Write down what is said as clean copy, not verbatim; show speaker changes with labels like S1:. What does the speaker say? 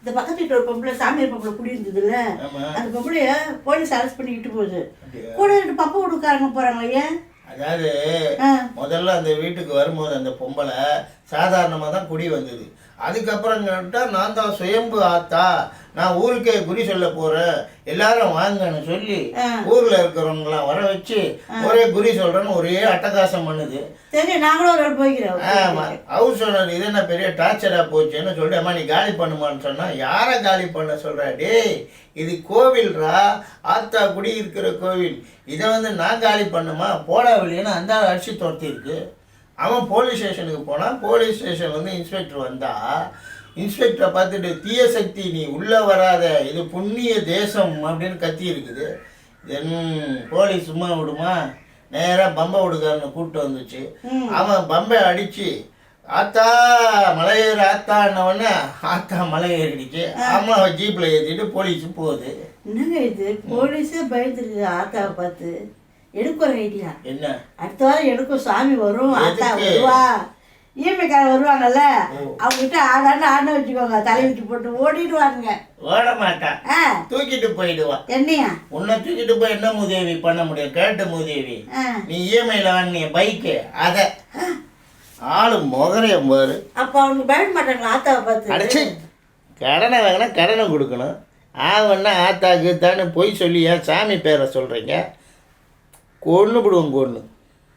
S1: இந்த பக்கத்து வீட்டு ஒரு பொம்பளை சாமியார் பொம்பளை குடி இருந்ததுல்ல, அந்த பொம்பளைய போலீஸ் அரெஸ்ட் பண்ணிக்கிட்டு போகுது. கூட 2 பப்ப கொடுக்காரங்க போறாங்க. ஏன்?
S2: அதாவது முதல்ல அந்த வீட்டுக்கு வரும்போது அந்த பொம்பளை சாதாரணமாக தான் குடி வந்தது. அதுக்கப்புறம் கேட்டால் நான் தான் சுயம்பு ஆத்தா, நான் ஊருக்கே குறி சொல்ல போகிறேன், எல்லாரும் வாங்கன்னு சொல்லி ஊரில் இருக்கிறவங்களாம் வர வச்சு ஒரே குறி சொல்கிறேன்னு ஒரே அட்டகாசம் பண்ணுது.
S1: சரி, நாங்களும் ஒரு போய்க்கிறோம்.
S2: ஆமாம், ஹவுஸ் ஓனர் இது என்ன பெரிய டார்ச்சராக போச்சுன்னு சொல்லிட்டு அம்மா நீ காலி பண்ணுமான்னு சொன்னால் யாரை காலி பண்ண சொல்கிற? டேய், இது கோவில்ரா, ஆத்தா குடி இருக்கிற கோவில், இதை வந்து நான் காலி பண்ணுமா? போடா வெளியேன்னு அந்த அடிச்சு துரத்தி இருக்கு. அவன் போலீஸ் ஸ்டேஷனுக்கு போனால் போலீஸ் ஸ்டேஷன் வந்து இன்ஸ்பெக்டர் வந்தால் இன்ஸ்பெக்டரை பார்த்துட்டு தீய சக்தி நீ உள்ளே வராத, இது புண்ணிய தேசம் அப்படின்னு கத்தி இருக்குது. தென் போலீஸ் சும்மா விடுமா? நேராக பம்பை விடுக்காரன்னு கூப்பிட்டு வந்துச்சு. அவன் பம்பை அடித்து ஆத்தா மலையேறு ஆத்தான்னவொடனே ஆத்தா மலை ஏறிடுச்சு. அம்மாவை ஜீப்பில் ஏற்றிட்டு போலீஸு போகுது.
S1: என்னங்க இது, போலீஸே பயந்துருக்கு ஆத்தாவை பார்த்து. எடுக்க ஒரு ஐடியா
S2: என்ன?
S1: அடுத்த வாரம் எடுக்கும், சாமி வரும், ஆத்தா வருவா, ஈமைக்காரர் வருவாங்கல்ல, அவங்ககிட்ட ஆடான்னு வச்சுக்கோங்க, தலை வச்சு போட்டு ஓடிடுவாங்க.
S2: ஓட மாட்டான், தூக்கிட்டு போயிடுவான்.
S1: என்னையா
S2: உன்னை தூக்கிட்டு போய் என்ன மூதேவி பண்ண முடியும்? கேட்டு மூதேவி, நீ இஎம்ஐல வாங்கினிய பைக்கு அதை ஆளு முகரையும் பாரு.
S1: அப்போ அவங்க பயப்பட மாட்டாங்களா ஆத்தாவை பார்த்து?
S2: அடிச்சு கடனை வாங்கினா கடனை கொடுக்கணும். ஆவன்னா ஆத்தா கீத்தான்னு பொய் சொல்லி ஏன் சாமி பேரை சொல்கிறீங்க? கொன்று விடுவோம், கொன்று.